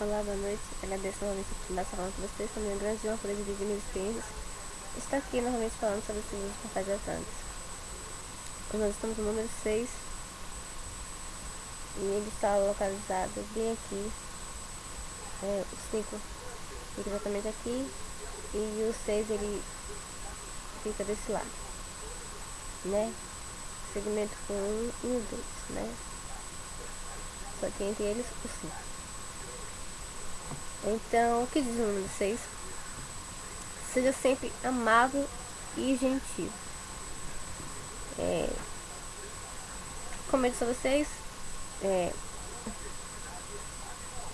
Olá, boa noite. Agradeço novamente a oportunidade de falar com vocês. Para mim é um grande honra poder dividir minhas experiências. Estou aqui novamente falando sobre os livros de portais atlantes. Hoje nós estamos no número 6 e ele está localizado bem aqui. O 5 fica exatamente aqui e o 6 ele fica desse lado, né? Segmento com 1 e o 2, né? Só que entre eles o 5. Então, o que diz o número 6? Seja sempre amável e gentil. Como eu disse a vocês,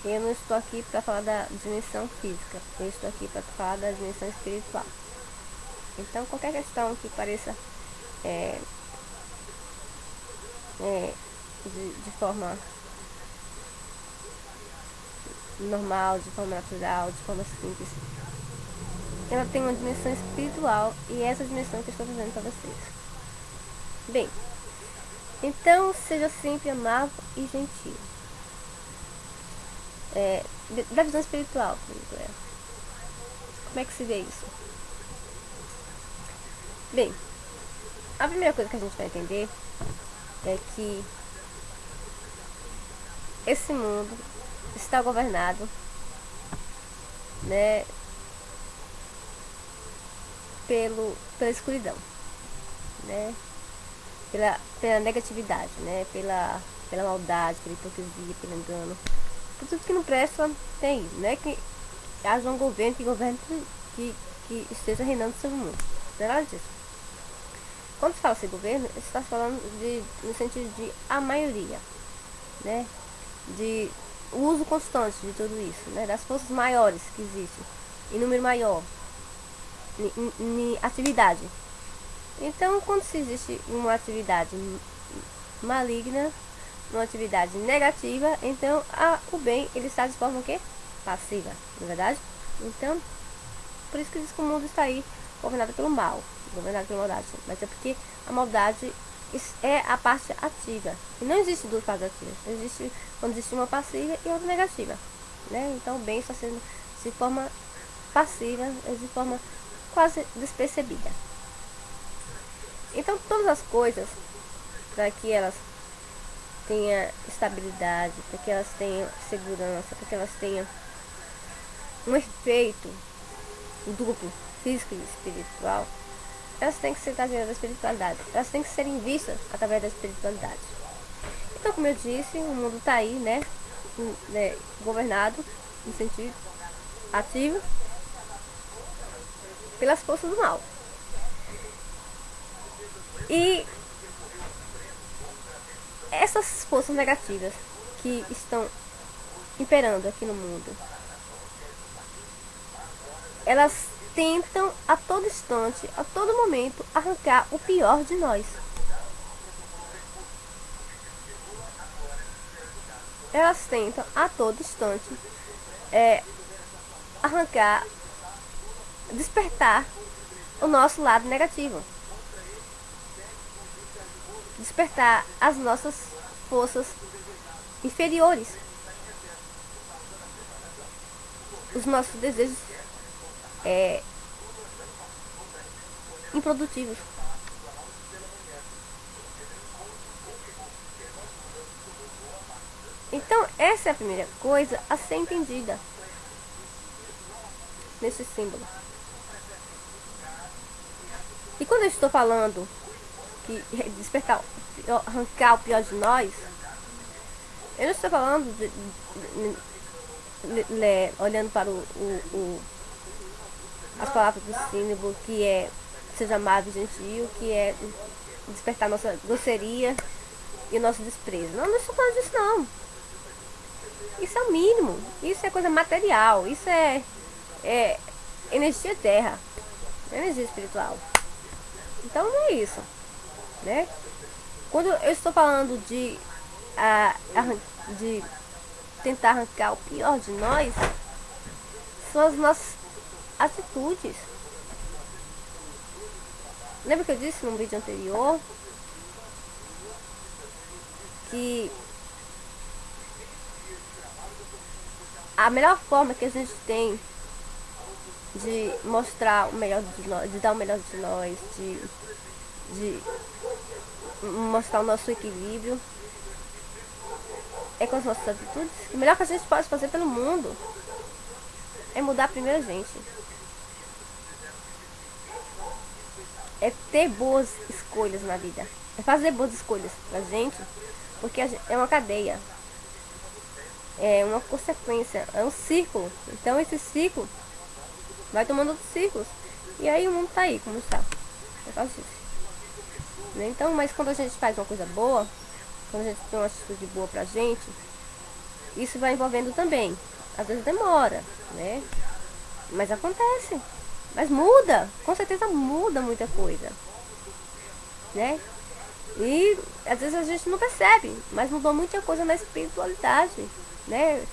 eu não estou aqui para falar da dimensão física, eu estou aqui para falar da dimensão espiritual. Então, qualquer questão que pareça de forma normal, de forma natural, de forma simples, ela tem uma dimensão espiritual e essa dimensão que eu estou trazendo para vocês. Bem, então seja sempre amável e gentil. Da visão espiritual, como é que se vê isso? Bem, a primeira coisa que a gente vai entender é que esse mundo está governado, né, pela escuridão, né, pela negatividade, né, pela maldade, pela hipocrisia, pelo engano. Por tudo que não presta tem isso, né, que haja um governo que governe, que esteja reinando sobre o mundo. Não é nada disso. Quando se fala assim governo, você está falando no sentido de a maioria, né, de o uso constante de tudo isso, né, das forças maiores que existem, em número maior, em atividade. Então, quando se existe uma atividade maligna, uma atividade negativa, então o bem ele está de forma o quê? Passiva, não é verdade? Então, por isso que diz que o mundo está aí governado pelo mal, governado pela maldade, mas é porque a maldade é a parte ativa. E não existe duas partes ativas. Existe quando existe uma passiva e outra negativa, né? Então o bem está sendo de forma passiva, de forma quase despercebida. Então todas as coisas, para que elas tenham estabilidade, para que elas tenham segurança, para que elas tenham um efeito duplo, físico e espiritual, elas têm que ser trazidas da espiritualidade, elas têm que serem vistas através da espiritualidade. Então, como eu disse, o mundo está aí, né, governado no sentido ativo pelas forças do mal. E essas forças negativas que estão imperando aqui no mundo, elas tentam a todo instante, a todo momento, arrancar o pior de nós. Elas tentam a todo instante arrancar, despertar o nosso lado negativo, despertar as nossas forças inferiores, os nossos desejos improdutivos. Então, essa é a primeira coisa a ser entendida nesse símbolo. E quando eu estou falando que despertar, arrancar o pior de nós, eu não estou falando olhando para as palavras do símbolo, que é seja amável e gentil, que é despertar nossa grosseria e o nosso desprezo. Não estou falando disso não. Isso é o mínimo, isso é coisa material, isso é energia terra, energia espiritual. Então não é isso, né? Quando eu estou falando de tentar arrancar o pior de nós, são as nossas atitudes. Lembra que eu disse num vídeo anterior que a melhor forma que a gente tem de mostrar o melhor de nós, de dar o melhor de nós, de mostrar o nosso equilíbrio é com as nossas atitudes. O melhor que a gente pode fazer pelo mundo é mudar primeiro a gente. É ter boas escolhas na vida. É fazer boas escolhas pra gente, porque é uma cadeia. É uma consequência, é um círculo. Então esse ciclo vai tomando outros ciclos. E aí o mundo tá aí, como está. É causa disso. Então, mas quando a gente faz uma coisa boa, quando a gente tem uma atitude boa pra gente, isso vai envolvendo também. Às vezes demora, né? Mas acontece. Mas muda, com certeza muda muita coisa, né? E às vezes a gente não percebe, mas mudou muita coisa na espiritualidade, né?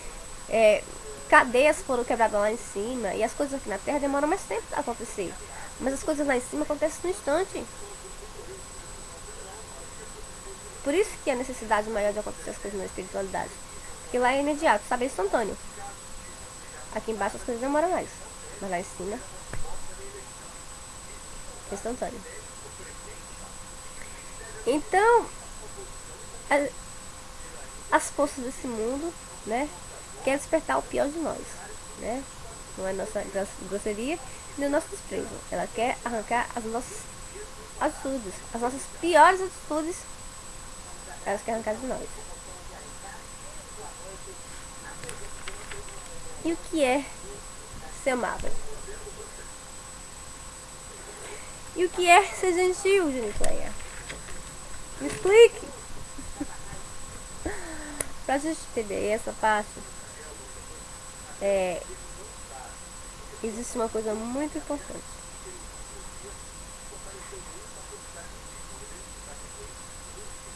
Cadeias foram quebradas lá em cima e as coisas aqui na Terra demoram mais tempo a acontecer. Mas as coisas lá em cima acontecem no instante. Por isso que a necessidade maior de acontecer as coisas na espiritualidade. Porque lá é imediato, sabe? É instantâneo. Aqui embaixo as coisas demoram mais. Mas lá em cima é instantâneo. Então, as forças desse mundo, né? Quer despertar o pior de nós, né? Não é nossa grosseria nem o nosso desprezo. Ela quer arrancar as nossas atitudes, as nossas piores atitudes. Elas querem arrancar de nós. E o que é ser amável? E o que é ser gentil, Genicleia? Me explique. Pra gente entender essa parte, existe uma coisa muito importante.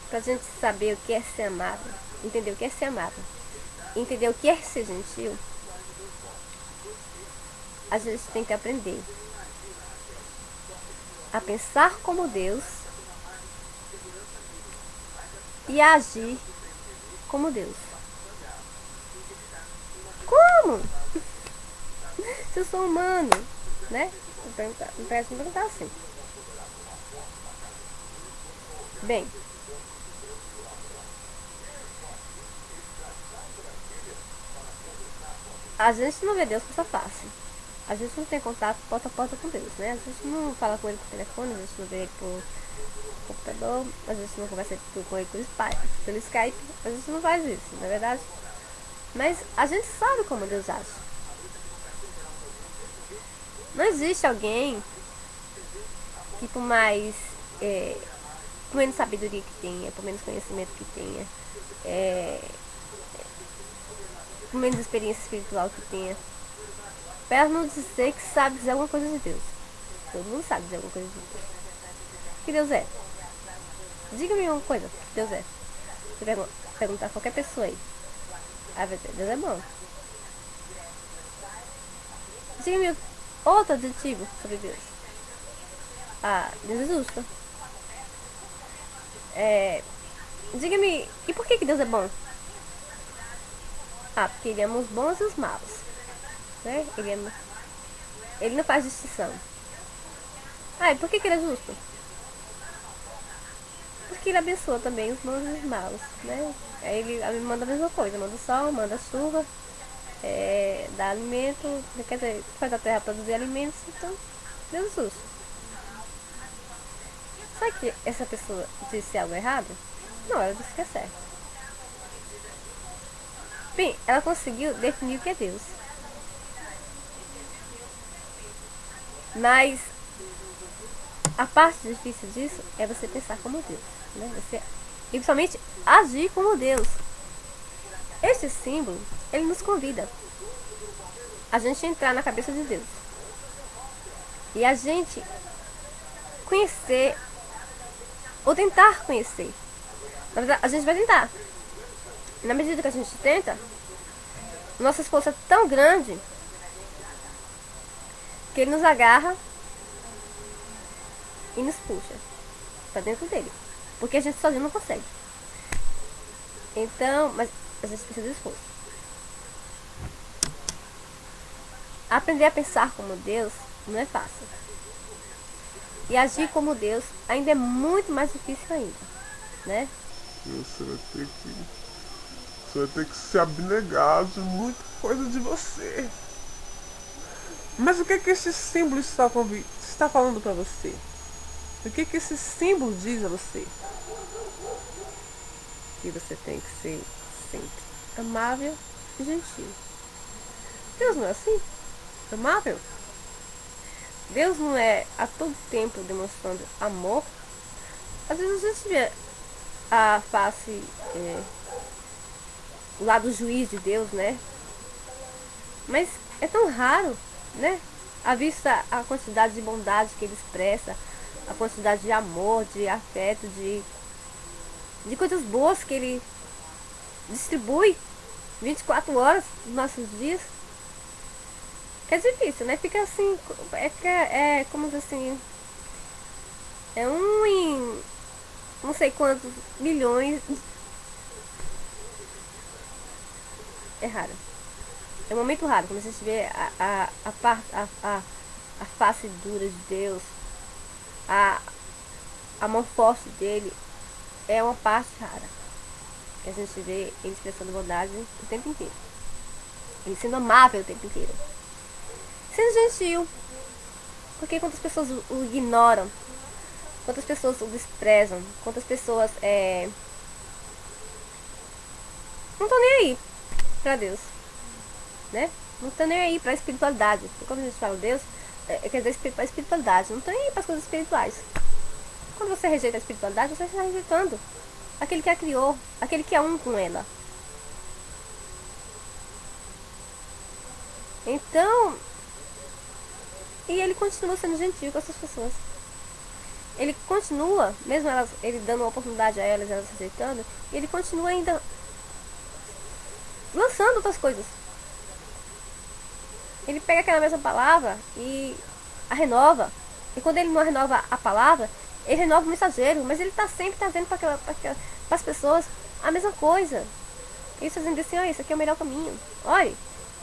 Pra gente saber o que é ser amável, entender o que é ser amável, entender o que é ser gentil, a gente tem que aprender a pensar como Deus e a agir como Deus. Como? Se eu sou humano, né? Me parece me perguntar assim. Bem, a gente não vê Deus com essa face. A gente não tem contato porta a porta com Deus, né? A gente não fala com ele por telefone, a gente não vê ele por computador, a gente não conversa com ele pelo Skype, a gente não faz isso, não é verdade? Mas a gente sabe como Deus age. Não existe alguém que por mais por menos sabedoria que tenha, por menos conhecimento que tenha, por menos experiência espiritual que tenha, pra ela não dizer que sabe dizer alguma coisa de Deus. Todo mundo sabe dizer alguma coisa de Deus. O que Deus é? Diga-me uma coisa, que Deus é. Se perguntar a qualquer pessoa aí, vai dizer, Deus é bom. Diga-me outro adjetivo sobre Deus. Deus é justo. Diga-me, e por que Deus é bom? Porque ele ama os bons e os maus, né? Ele não faz distinção. E por que ele é justo? Porque ele abençoa também os bons e os maus, né? Aí ele manda a mesma coisa, manda o sol, manda a chuva, dá alimento, quer dizer, faz a terra produzir alimentos, então Deus é justo. Será que essa pessoa disse algo errado? Não, ela disse que é certo. Bem, ela conseguiu definir o que é Deus. Mas a parte difícil disso é você pensar como Deus, né? Você, e principalmente agir como Deus. Este símbolo, ele nos convida a gente entrar na cabeça de Deus e a gente conhecer ou tentar conhecer. Na verdade, a gente vai tentar. Na medida que a gente tenta, nossa esforço é tão grande que ele nos agarra e nos puxa pra dentro dele, porque a gente sozinho não consegue. Então, mas a gente precisa de esforço. aprender a pensar como Deus não é fácil. E agir como Deus ainda é muito mais difícil ainda, né? Você vai ter que se abnegar de muita coisa de você. Mas o que que esse símbolo está falando para você? O que que esse símbolo diz a você? Que você tem que ser sempre amável e gentil. Deus não é assim? Amável? Deus não é a todo tempo demonstrando amor? Às vezes a gente vê a face, o lado juiz de Deus, né? Mas é tão raro, né? À vista a quantidade de bondade que ele expressa, a quantidade de amor, de afeto, de coisas boas que ele distribui 24 horas dos nossos dias. É difícil, né? Fica assim, é como assim, é um em não sei quantos milhões. É raro. É um momento raro, quando a gente vê a face dura de Deus, a, a mão forte dele, é uma parte rara. Que a gente vê ele expressando bondade o tempo inteiro. Ele sendo amável o tempo inteiro. Sendo gentil. Porque quantas pessoas o ignoram, quantas pessoas o desprezam, quantas pessoas não estão nem aí pra Deus, né? Não estão nem aí pra espiritualidade. Porque quando a gente fala Deus, quer dizer pra espiritualidade, não estão nem aí pras coisas espirituais. Quando você rejeita a espiritualidade, você está rejeitando aquele que a criou, aquele que é um com ela. Então, e ele continua sendo gentil com essas pessoas. Ele continua, mesmo ele dando uma oportunidade a elas rejeitando, ele continua ainda lançando outras coisas. Ele pega aquela mesma palavra e a renova. E quando ele não renova a palavra, ele renova o mensageiro, mas ele está sempre trazendo para as pessoas a mesma coisa. Ele está dizendo assim, olha, isso aqui é o melhor caminho. Olha,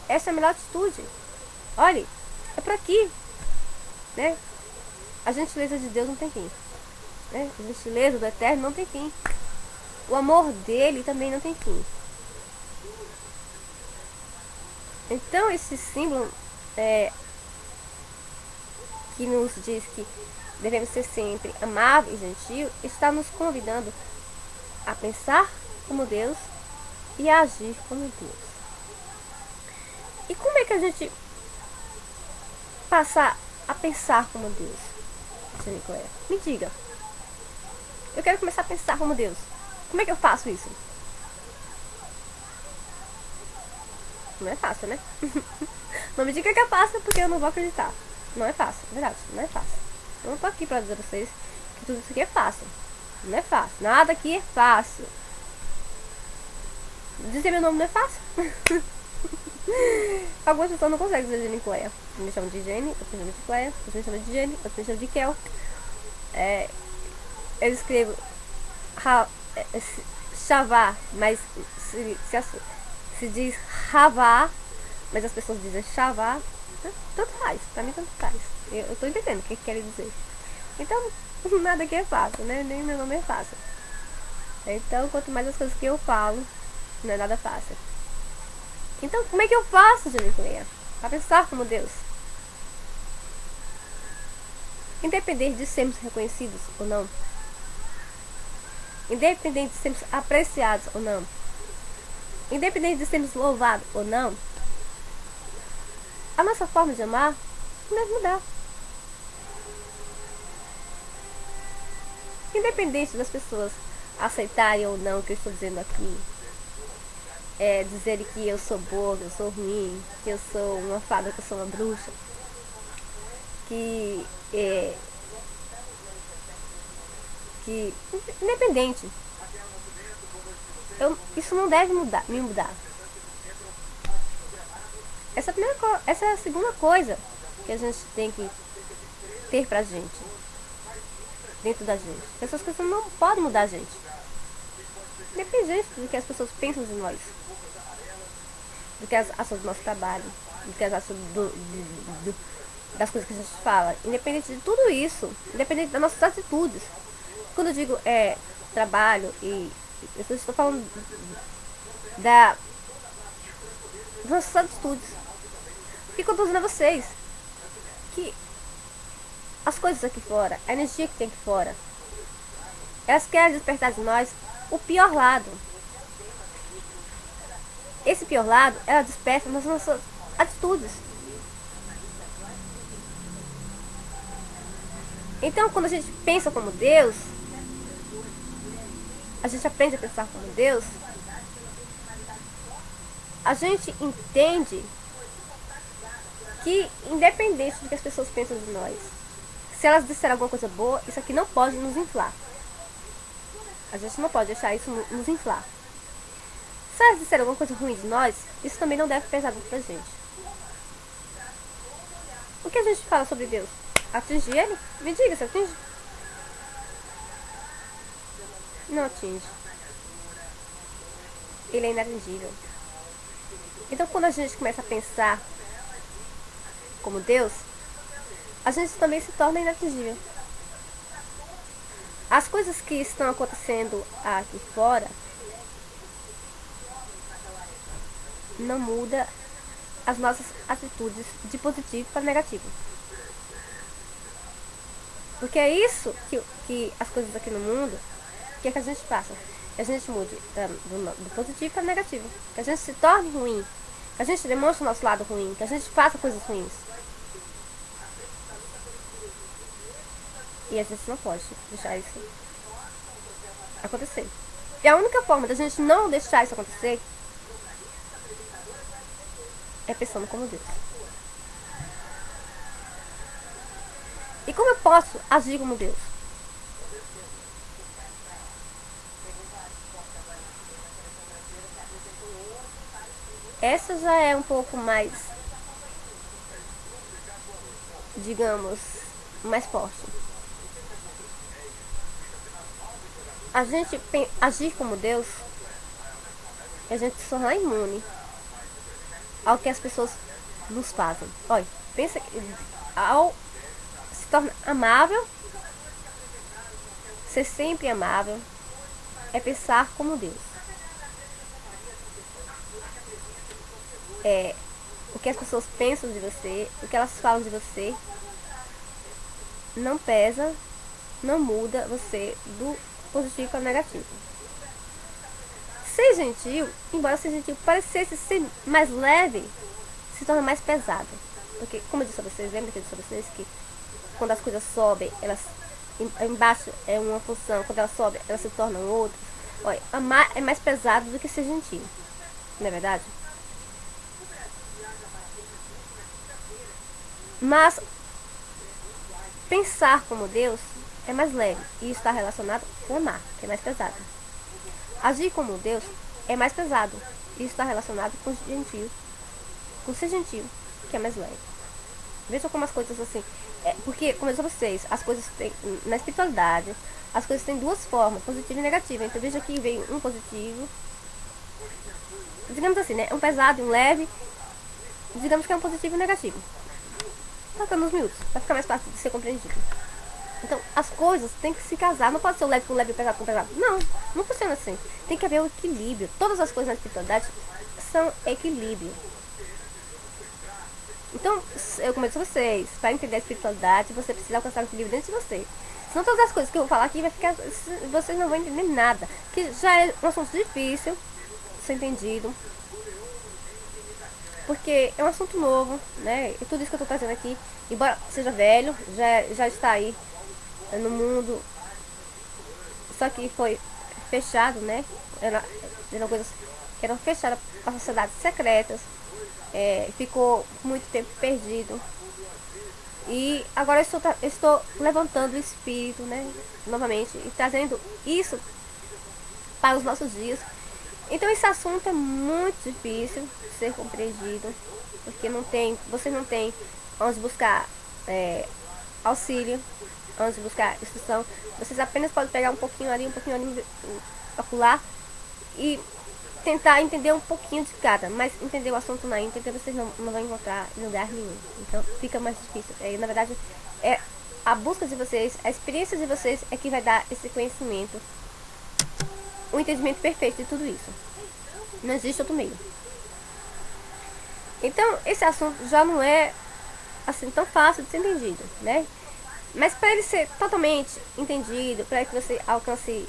essa é a melhor atitude. Olha, é por aqui. Né? A gentileza de Deus não tem fim. Né? A gentileza do Eterno não tem fim. O amor dele também não tem fim. Então esse símbolo que nos diz que devemos ser sempre amável e gentil, está nos convidando a pensar como Deus e a agir como Deus. E como é que a gente passa a pensar como Deus? Nicoléia, me diga. Eu quero começar a pensar como Deus. Como é que eu faço isso? Não é fácil, né? Não me diga que é fácil, porque eu não vou acreditar. Não é fácil, é verdade, não é fácil. Eu não tô aqui pra dizer a vocês que tudo isso aqui é fácil. Não é fácil, nada aqui é fácil. Dizer meu nome não é fácil. Algumas pessoas não conseguem dizer Jenny Cleia. Me chamam de Jenny, outros me chamam de Cleia, outros me chamam de Jenny, outros me chamam de Kel. Eu escrevo Chavá, mas se diz Ravá, mas as pessoas dizem Chavá. Tanto faz, pra mim tanto faz. Eu tô entendendo o que querem dizer. Então, nada aqui é fácil, né? Nem meu nome é fácil. Então, quanto mais as coisas que eu falo, não é nada fácil. Então, como é que eu faço, Jenny Cleia? Pra pensar como Deus. Independente de sermos reconhecidos ou não. Independente de sermos apreciados ou não. Independente de sermos louvados ou não. A nossa forma de amar não deve mudar. Independente das pessoas aceitarem ou não o que eu estou dizendo aqui. Dizerem que eu sou boa, que eu sou ruim, que eu sou uma fada, que eu sou uma bruxa. Que independente. Isso não deve me mudar. Essa é a segunda coisa que a gente tem que ter pra gente. Dentro da gente. Essas coisas não podem mudar a gente. Independente do que as pessoas pensam de nós. Do que as ações do nosso trabalho. do que elas acham das coisas que a gente fala. Independente de tudo isso, independente das nossas atitudes. Quando eu digo trabalho eu estou falando das nossas atitudes. Porque eu estou dizendo a vocês que as coisas aqui fora, a energia que tem aqui fora, elas querem despertar de nós o pior lado. Esse pior lado, ela desperta nas nossas atitudes. Então, quando a gente pensa como Deus, a gente aprende a pensar como Deus, a gente entende que, independente do que as pessoas pensam de nós, se elas disserem alguma coisa boa, isso aqui não pode nos inflar. A gente não pode deixar isso nos inflar. Se elas disserem alguma coisa ruim de nós, isso também não deve pesar muito pra gente. O que a gente fala sobre Deus? Atingir ele? Me diga, se atinge? Não atinge. Ele é inatingível. Então, quando a gente começa a pensar como Deus, a gente também se torna inatingível. As coisas que estão acontecendo aqui fora não muda as nossas atitudes de positivo para negativo. Porque é isso que as coisas aqui no mundo, que a gente faça. Que a gente mude do positivo para negativo. Que a gente se torne ruim. Que a gente demonstre o nosso lado ruim. Que a gente faça coisas ruins. E a gente não pode deixar isso acontecer. E a única forma da gente não deixar isso acontecer é pensando como Deus. E como eu posso agir como Deus? Essa já é um pouco mais, digamos, mais forte. A gente agir como Deus é a gente se tornar imune ao que as pessoas nos fazem. Olha, pensa que ao se tornar amável, ser sempre amável, é pensar como Deus. O que as pessoas pensam de você, o que elas falam de você, não pesa, não muda você do positivo para o negativo. Ser gentil, embora ser gentil parecesse ser mais leve, se torna mais pesado. Porque, como eu disse a vocês, lembra que eu disse a vocês que quando as coisas sobem, elas embaixo é uma função, quando elas sobem, elas se tornam outras. Olha, amar é mais pesado do que ser gentil, não é verdade? Mas pensar como Deus é mais leve e está relacionado com amar, que é mais pesado. Agir como Deus é mais pesado e está relacionado com gentil, com ser gentil, que é mais leve. Vejam como as coisas assim. Porque, como eu disse a vocês, as coisas têm, na espiritualidade, as coisas têm duas formas, positiva e negativa. Então veja que vem um positivo, digamos assim, né? Um pesado e um leve, digamos que é um positivo e um negativo. Colocando nos miúdos, para ficar mais fácil de ser compreendido. Então, as coisas têm que se casar. Não pode ser o leve com leve e o pesado com pesado. Não, não funciona assim. Tem que haver um equilíbrio. Todas as coisas na espiritualidade são equilíbrio. Então, eu comento a vocês, para entender a espiritualidade, você precisa alcançar o equilíbrio dentro de você. Senão todas as coisas que eu vou falar aqui vai ficar, vocês não vão entender nada. Que já é um assunto difícil de ser entendido. Porque é um assunto novo, né? E tudo isso que eu estou trazendo aqui, embora seja velho, já está aí no mundo. Só que foi fechado, né? Eram coisas que eram fechadas para sociedades secretas. Ficou muito tempo perdido. E agora eu estou levantando o espírito, né? Novamente, e trazendo isso para os nossos dias. Então esse assunto é muito difícil de ser compreendido, porque vocês não têm onde buscar auxílio, onde buscar instrução. Vocês apenas podem pegar um pouquinho ali, acolá, e tentar entender um pouquinho de cada, mas entender o assunto na íntegra vocês não vão encontrar em lugar nenhum. Então fica mais difícil. Na verdade, é a busca de vocês, a experiência de vocês é que vai dar esse conhecimento, o entendimento perfeito de tudo isso. Não existe outro meio. Então, esse assunto já não é assim tão fácil de ser entendido, né? Mas para ele ser totalmente entendido, para que você alcance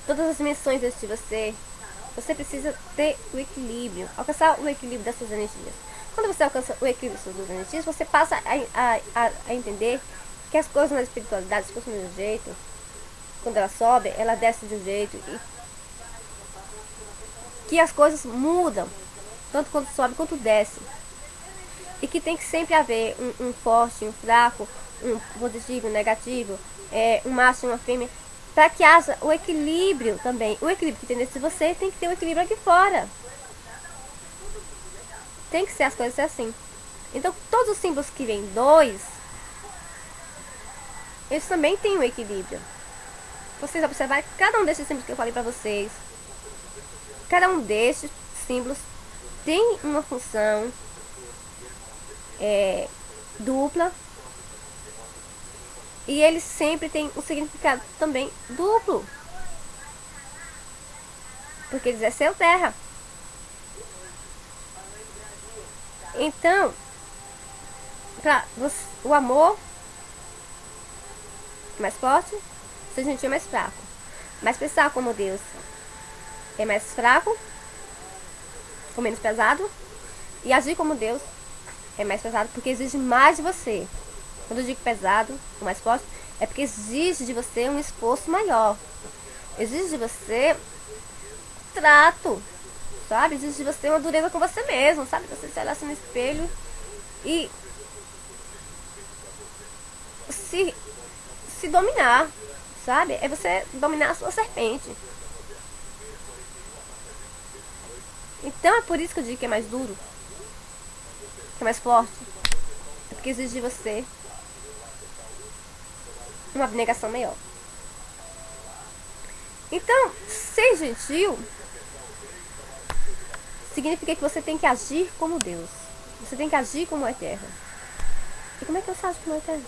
todas as dimensões de você, você precisa ter o equilíbrio, alcançar o equilíbrio das suas energias. Quando você alcança o equilíbrio das suas energias, você passa a entender que as coisas na espiritualidade funcionam de um jeito, quando ela sobe, ela desce de um jeito, e que as coisas mudam, tanto quando sobe quanto desce. E que tem que sempre haver um forte, um fraco, um positivo, um negativo, um macho e uma fêmea, para que haja o equilíbrio também. O equilíbrio que tem dentro de você tem que ter um equilíbrio aqui fora. Tem que ser as coisas assim. Então, todos os símbolos que vêm dois, eles também têm um equilíbrio. Vocês observarem que cada um desses símbolos que eu falei para vocês, cada um desses símbolos tem uma função dupla, e eles sempre têm um significado também duplo, porque eles é seu terra. Então, o amor é mais forte, ser gentil é mais fraco. Mas pensar como Deus é mais fraco, ou menos pesado, e agir como Deus é mais pesado, porque exige mais de você. Quando eu digo pesado, ou mais forte, é porque exige de você um esforço maior. Exige de você trato, sabe? Exige de você uma dureza com você mesmo, sabe? Você se olhar assim no espelho e se dominar, sabe? É você dominar a sua serpente. Então é por isso que eu digo que é mais duro, que é mais forte. É porque exige de você uma abnegação maior. Então, ser gentil significa que você tem que agir como Deus. Você tem que agir como o Eterno. E como é que eu ajo como o Eterno?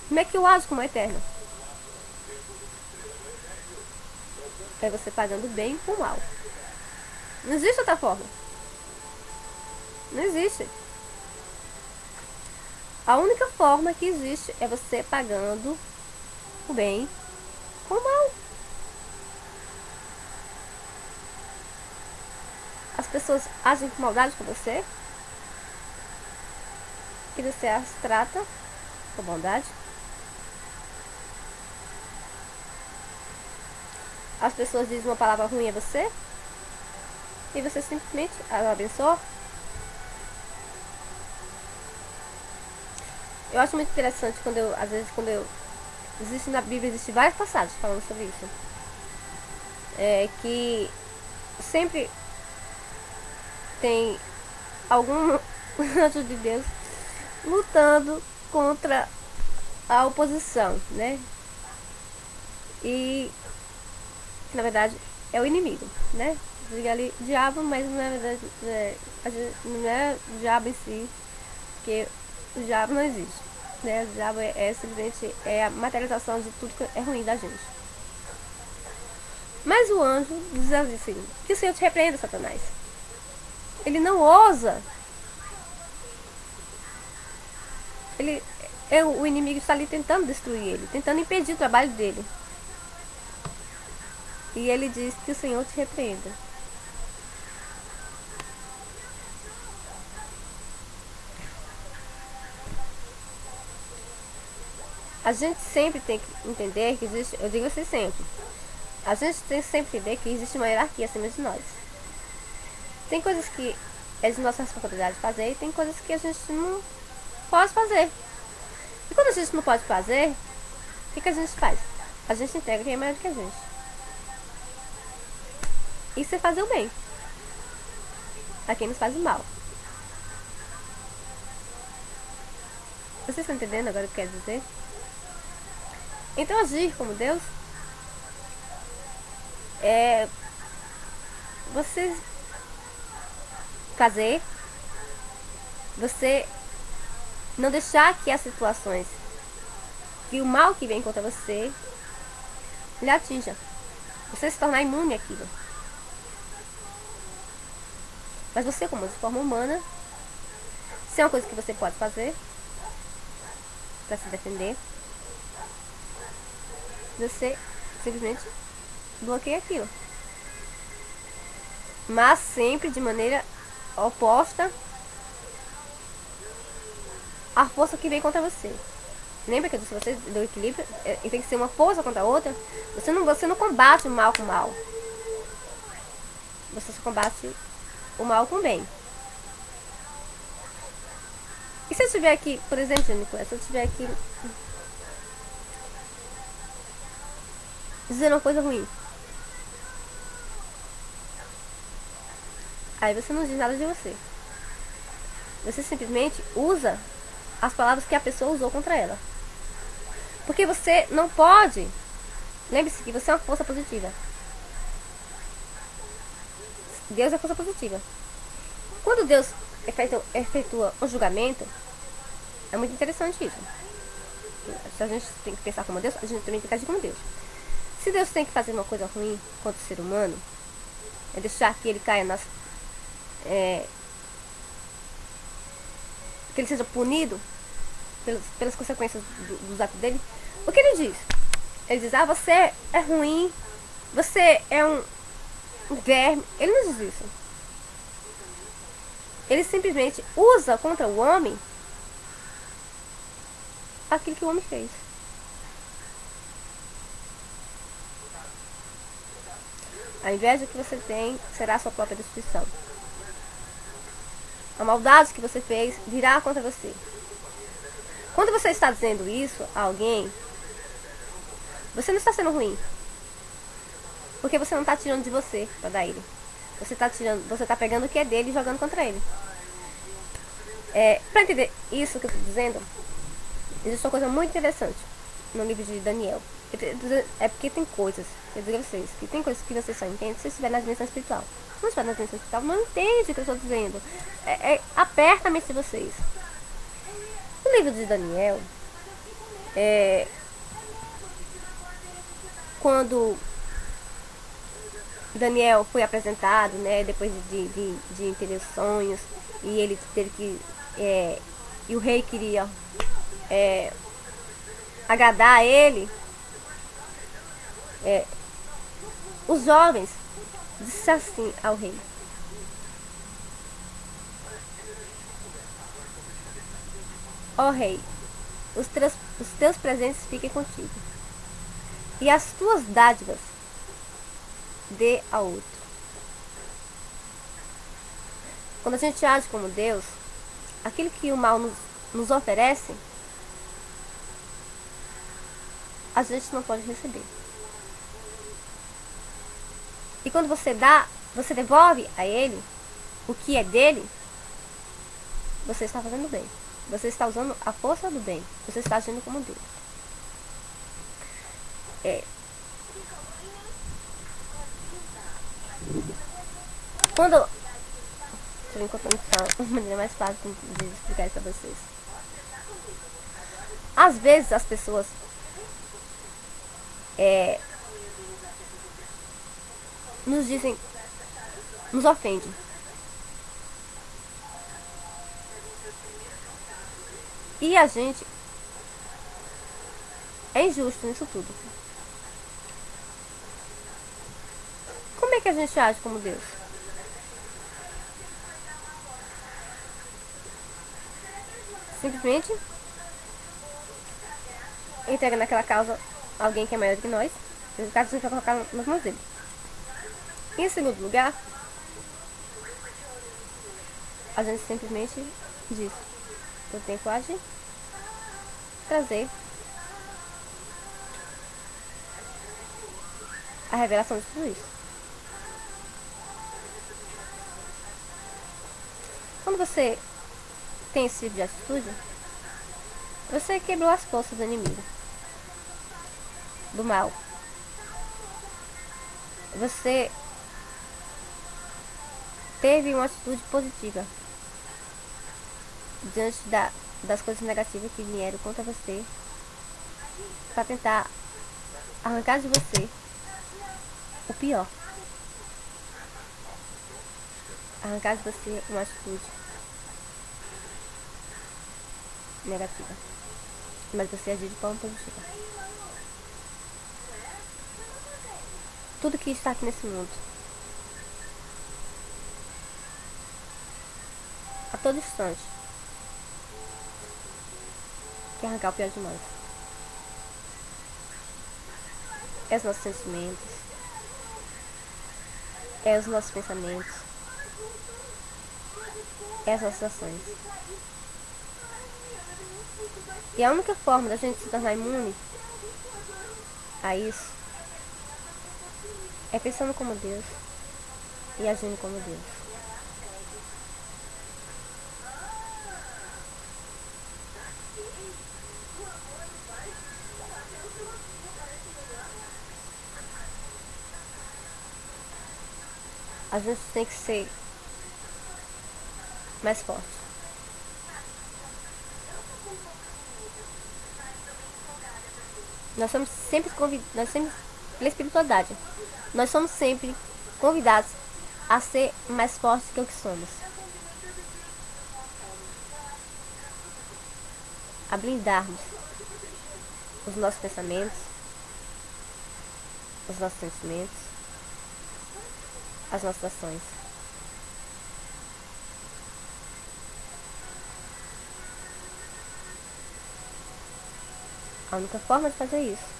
Como é que eu ajo como o Eterno? É você pagando bem com mal. Não existe outra forma. Não existe. A única forma que existe é você pagando o bem com o mal. As pessoas agem com maldade com você e você as trata com bondade. As pessoas dizem uma palavra ruim a você e você simplesmente as abençoa. Eu acho muito interessante às vezes existe na Bíblia, existe várias passagens falando sobre isso. Que sempre tem algum anjo de Deus lutando contra a oposição, né? E na verdade é o inimigo, né? Diga ali diabo, mas na verdade não é o diabo em si, porque o diabo não existe, né? O diabo simplesmente a materialização de tudo que é ruim da gente. Mas o anjo diz assim: que o Senhor te repreenda, Satanás. Ele não ousa. O inimigo está ali tentando destruir ele, tentando impedir o trabalho dele. E ele diz que o Senhor te repreenda. A gente sempre tem que entender que existe, eu digo assim sempre, a gente tem que sempre entender que existe uma hierarquia acima de nós. Tem coisas que é de nossa responsabilidade fazer e tem coisas que a gente não pode fazer. E quando a gente não pode fazer, o que a gente faz? A gente entrega quem é maior do que a gente. Isso é fazer o bem a quem nos faz o mal. Vocês estão entendendo agora o que quer dizer? Então agir como Deus você fazer, você não deixar que as situações, que o mal que vem contra você, lhe atinja. Você se tornar imune àquilo. Mas você, como de forma humana, se é uma coisa que você pode fazer para se defender, você simplesmente bloqueia aquilo. Mas sempre de maneira oposta à força que vem contra você. Lembra que eu disse a você do equilíbrio? E tem que ser uma força contra a outra. Você não combate o mal com o mal. Você só combate o mal com o bem. E se eu estiver aqui, por exemplo, Nicolas, se eu estiver aqui dizendo uma coisa ruim, aí você não diz nada de você. Você simplesmente usa as palavras que a pessoa usou contra ela. Porque você não pode. Lembre-se que você é uma força positiva. Deus é força positiva. Quando Deus efetua um julgamento, é muito interessante isso. Se a gente tem que pensar como Deus, a gente também tem que agir como Deus. Se Deus tem que fazer uma coisa ruim contra o ser humano, é deixar que ele caia nas... que ele seja punido pelas consequências dos atos dele. O que ele diz? Ele diz, você é ruim, você é um verme. Ele não diz isso. Ele simplesmente usa contra o homem aquilo que o homem fez. A inveja que você tem será a sua própria destruição. A maldade que você fez virá contra você. Quando você está dizendo isso a alguém, você não está sendo ruim. Porque você não está tirando de você para dar ele. Você está pegando o que é dele e jogando contra ele. Para entender isso que eu estou dizendo, existe uma coisa muito interessante no livro de Daniel. É porque tem coisas, eu digo a vocês, que tem coisas que vocês só entendem se estiver na dimensão espiritual. Se não estiver na dimensão espiritual, não entende o que eu estou dizendo. Aperta a mente de vocês. No livro de Daniel, quando Daniel foi apresentado, né, depois de entender os sonhos, e ele teve que... e o rei queria agradar a ele, os jovens disseram assim ao rei: ó rei, os teus presentes fiquem contigo, e as tuas dádivas dê a outro. Quando a gente age como Deus, aquilo que o mal nos oferece, a gente não pode receber. E quando você dá, você devolve a ele o que é dele, você está fazendo bem. Você está usando a força do bem. Você está agindo como Deus. Quando... Deixa eu encontrar uma maneira mais fácil de explicar isso para vocês. Às vezes as pessoas nos dizem, nos ofendem. E a gente é injusto nisso tudo. Como é que a gente age como Deus? Simplesmente entrega naquela causa alguém que é maior do que nós. Nesse caso, a gente vai colocar nas mãos dele. Em segundo lugar, a gente simplesmente diz: eu tenho que agir, trazer a revelação de tudo isso. Quando você tem esse tipo de atitude, você quebrou as forças do inimigo, do mal. você teve uma atitude positiva diante das coisas negativas que vieram contra você, para tentar arrancar de você o pior. Arrancar de você uma atitude negativa. Mas você agiu de forma positiva. Tudo que está aqui nesse mundo, a todo instante, quer arrancar o pior de nós. É os nossos sentimentos, é os nossos pensamentos, é as nossas ações. E a única forma da gente se tornar imune a isso é pensando como Deus e agindo como Deus. A gente tem que ser mais forte. Nós somos sempre convidados, pela espiritualidade, nós somos sempre convidados a ser mais fortes que o que somos. A blindarmos os nossos pensamentos, os nossos sentimentos, as nossas ações. A única forma de fazer isso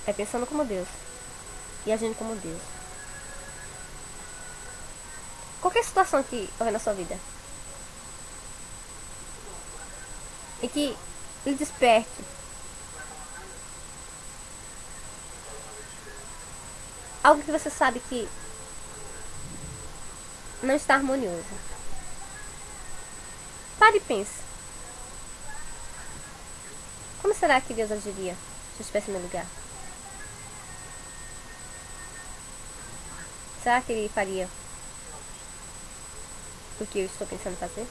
é pensando como Deus e agindo como Deus. Qualquer situação que houver na sua vida e que lhe desperte algo que você sabe que não está harmonioso, pare e pense. Como será que Deus agiria se eu estivesse no meu lugar? Será que Ele faria o que eu estou pensando fazer?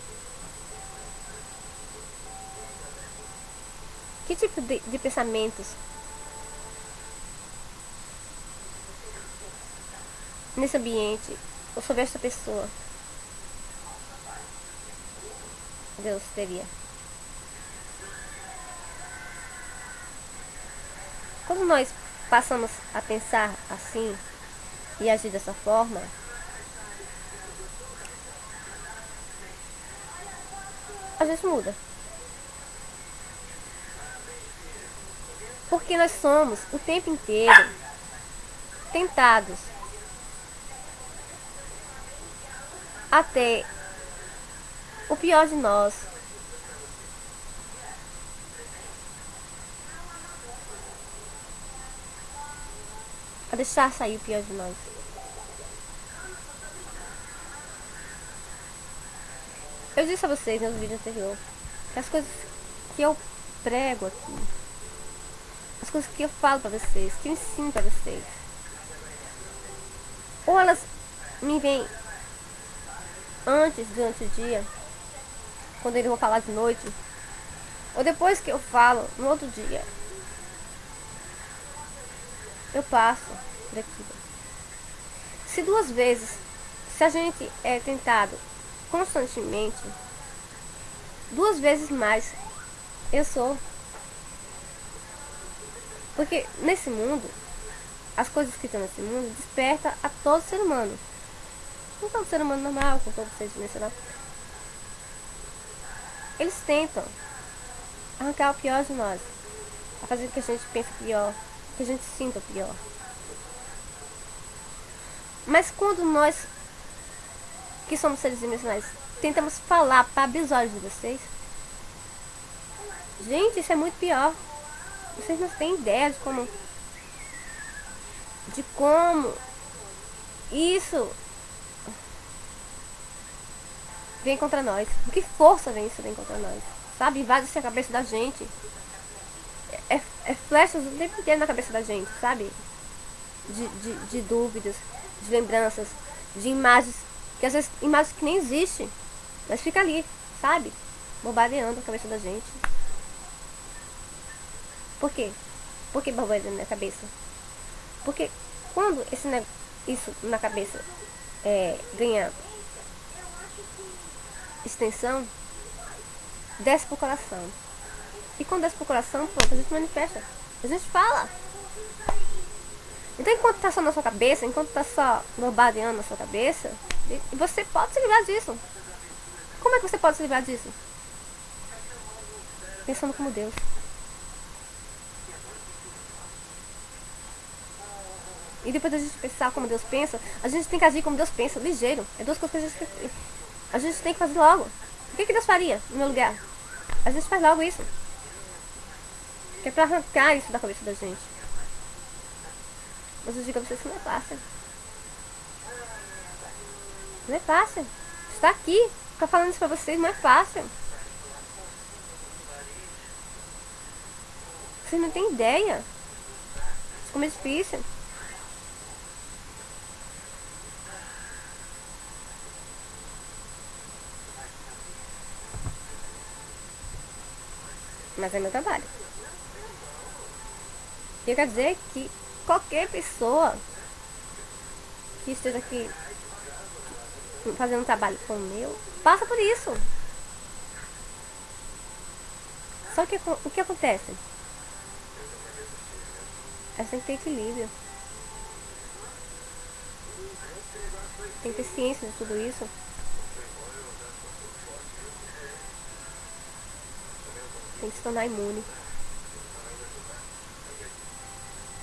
Que tipo de pensamentos nesse ambiente ou sobre esta pessoa Deus teria? Quando nós passamos a pensar assim e agir dessa forma, a gente muda. Porque nós somos o tempo inteiro tentados a ter o pior de nós. A deixar sair o pior de nós. Eu disse a vocês no vídeo anterior que as coisas que eu prego aqui, as coisas que eu falo pra vocês, que eu ensino pra vocês, ou elas me vêm antes, durante o dia, quando eu vou falar de noite, ou depois que eu falo, no outro dia. Eu passo por aquilo. Se a gente é tentado constantemente, 2 vezes mais eu sou. Porque nesse mundo, as coisas que estão nesse mundo despertam a todo ser humano. Com todo ser humano normal, com todo ser dimensional. Eles tentam arrancar o pior de nós, a fazer com que a gente pense pior, que a gente sinta pior. Mas quando nós, que somos seres dimensionais, tentamos falar para abrir os olhos de vocês, gente, isso é muito pior. Vocês não têm ideia de como isso vem contra nós. Com que força vem contra nós? Sabe? Invade-se a cabeça da gente. É flechas o tempo inteiro na cabeça da gente, sabe? de dúvidas, de lembranças, de imagens, que às vezes imagens que nem existem, mas fica ali, sabe? Bombardeando a cabeça da gente. Por quê? Por que bombardeando na cabeça? Porque quando isso na cabeça ganha extensão, desce pro coração. E quando desce pro coração, pronto, a gente manifesta. A gente fala. Então, enquanto tá só na sua cabeça, enquanto tá só bombardeando na sua cabeça, você pode se livrar disso. Como é que você pode se livrar disso? Pensando como Deus. E depois da gente pensar como Deus pensa, a gente tem que agir como Deus pensa, ligeiro. É duas coisas que a gente tem que fazer logo. O que Deus faria no meu lugar? A gente faz logo isso. Que é pra arrancar isso da cabeça da gente. Mas eu digo a vocês que não é fácil. Não é fácil. Está aqui, tá falando isso pra vocês, não é fácil. Vocês não têm ideia de como é difícil. Mas é meu trabalho. Eu quero dizer que qualquer pessoa que esteja aqui fazendo um trabalho como o meu, passa por isso. Só que o que acontece? É tem que ter equilíbrio. Tem que ter ciência de tudo isso. Tem que se tornar imune.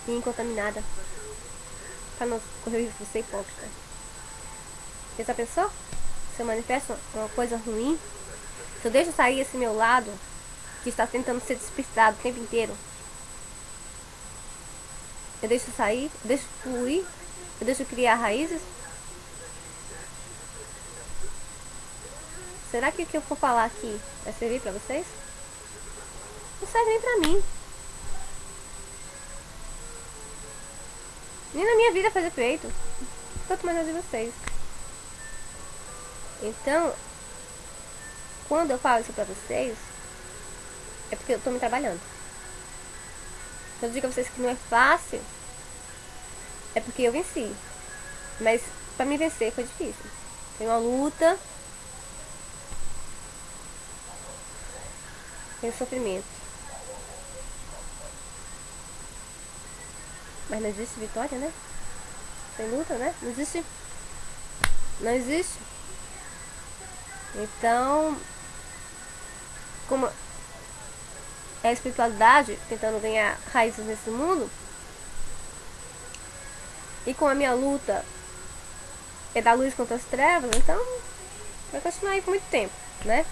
E incontaminada. Pra não correr o risco de ser hipócrita. Você já pensou? Se eu manifesto uma coisa ruim, se eu deixo sair esse meu lado, que está tentando ser despertado o tempo inteiro, eu deixo sair, eu deixo fluir, eu deixo criar raízes. Será que o que eu for falar aqui vai servir pra vocês? Não serve nem pra mim. Nem na minha vida faz efeito. Quanto mais de vocês. Então, quando eu falo isso pra vocês, é porque eu tô me trabalhando. Quando eu digo a vocês que não é fácil, é porque eu venci. Mas pra me vencer foi difícil. Tem uma luta. Tem sofrimento. Mas não existe vitória, né? Sem luta, né? Não existe. Não existe. Então, como é a espiritualidade tentando ganhar raízes nesse mundo, e com a minha luta é da luz contra as trevas, então vai continuar aí por muito tempo, né?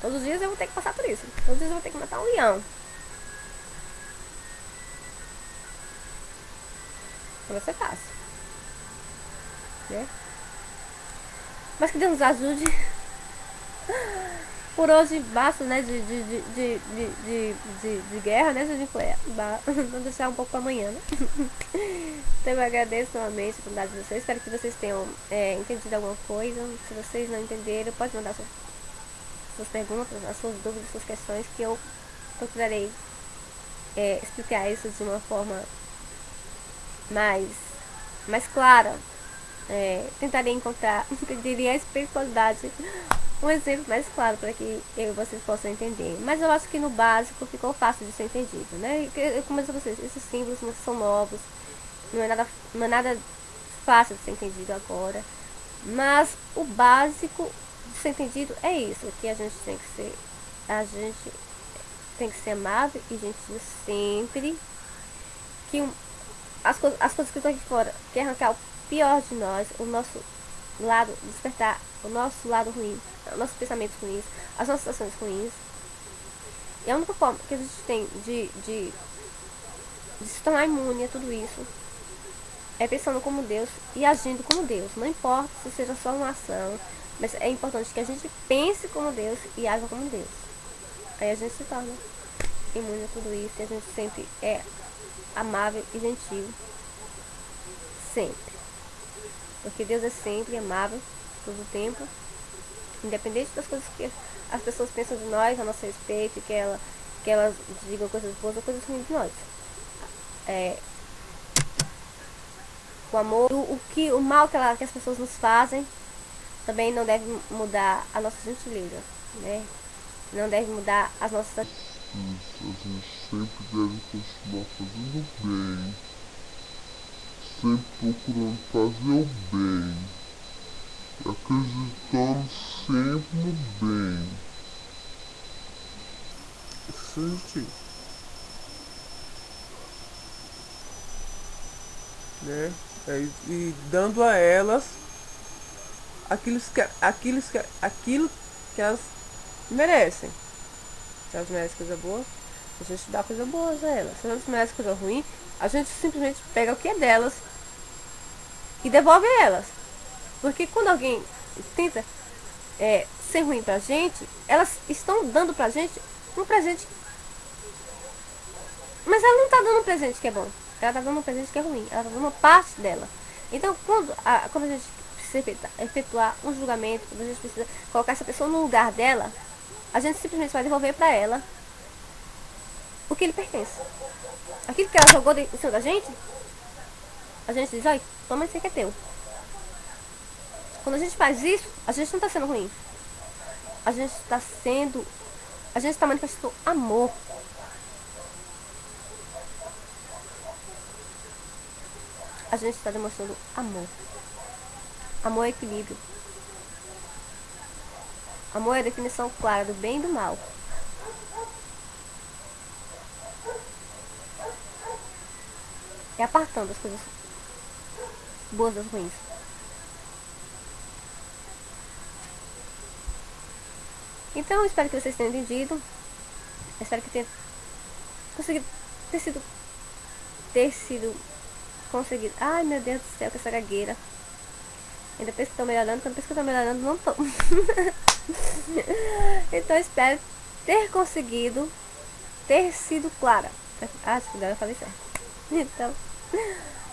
Todos os dias eu vou ter que passar por isso. Todos os dias eu vou ter que matar um leão. Não vai ser fácil, né? Mas que Deus nos ajude. Por hoje basta, né, de guerra, né, de vamos deixar um pouco pra amanhã, né? Então eu agradeço novamente a oportunidade de vocês. Espero que vocês tenham entendido alguma coisa. Se vocês não entenderam, pode mandar suas perguntas, as suas dúvidas, suas questões, que eu procurarei explicar isso de uma forma mais clara. Tentarei encontrar, entenderia a espiritualidade, um exemplo mais claro para que vocês possam entender. Mas eu acho que no básico ficou fácil de ser entendido, né? Como eu disse a vocês, esses símbolos não são novos, não é nada fácil de ser entendido agora. Mas o básico de ser entendido é isso, que a gente tem que ser amável e gentil sempre. Que as coisas que estão aqui fora, que arrancar o pior de nós, o nosso lado, despertar o nosso lado ruim, os nossos pensamentos ruins, as nossas ações ruins. E a única forma que a gente tem de se tornar imune a tudo isso é pensando como Deus e agindo como Deus. Não importa se seja só uma ação, mas é importante que a gente pense como Deus e haja como Deus. Aí a gente se torna imune a tudo isso e a gente sempre é amável e gentil sempre. Porque Deus é sempre amável, todo o tempo, independente das coisas que as pessoas pensam de nós, a nosso respeito, que elas digam coisas boas ou coisas ruins de nós. O amor, o mal que as pessoas nos fazem, também não deve mudar a nossa gentileza, né? Não deve mudar as nossas... Isso, a gente sempre deve continuar fazendo bem, sempre procurando fazer o bem, acreditando sempre no bem. Isso a gente, né? E dando a elas aquilo que elas merecem. Se elas merecem coisa boa, a gente dá coisa boa a elas. Se elas merecem coisa ruim, a gente simplesmente pega o que é delas e devolve a elas. Porque quando alguém tenta ser ruim pra gente, elas estão dando pra gente um presente. Mas ela não tá dando um presente que é bom. Ela tá dando um presente que é ruim. Ela tá dando uma parte dela. Então, quando a gente precisa efetuar um julgamento, quando a gente precisa colocar essa pessoa no lugar dela, a gente simplesmente vai devolver pra ela o que lhe pertence. Aquilo que ela jogou em cima da gente, a gente diz, olha, toma isso que é teu. Quando a gente faz isso, a gente não tá sendo ruim. A gente tá manifestando amor. A gente está demonstrando amor. Amor é equilíbrio. Amor é a definição clara do bem e do mal. É apartando as coisas boas das ruins. Então, eu espero que vocês tenham entendido. Eu espero que tenha conseguido ter sido conseguido. Ai, meu Deus do céu, que essa gagueira. Ainda penso que tô melhorando, quando penso que eu tô melhorando, não tô. Então, eu espero ter conseguido ter sido clara. Acho que agora eu falei certo. Então,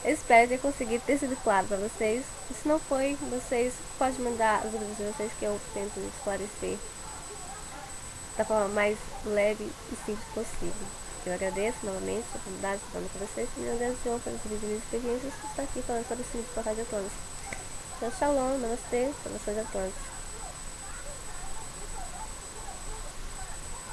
eu espero ter conseguido ter sido claro pra vocês. E se não foi, vocês podem mandar as dúvidas de vocês que eu tento esclarecer da forma mais leve e simples possível. Eu agradeço novamente a oportunidade de estar falando com vocês e meu Deus do Senhor pelas minhas experiências de estar aqui falando sobre os símbolos locais de Atlantis. Então, shalom, namastê, saudações de Atlantis.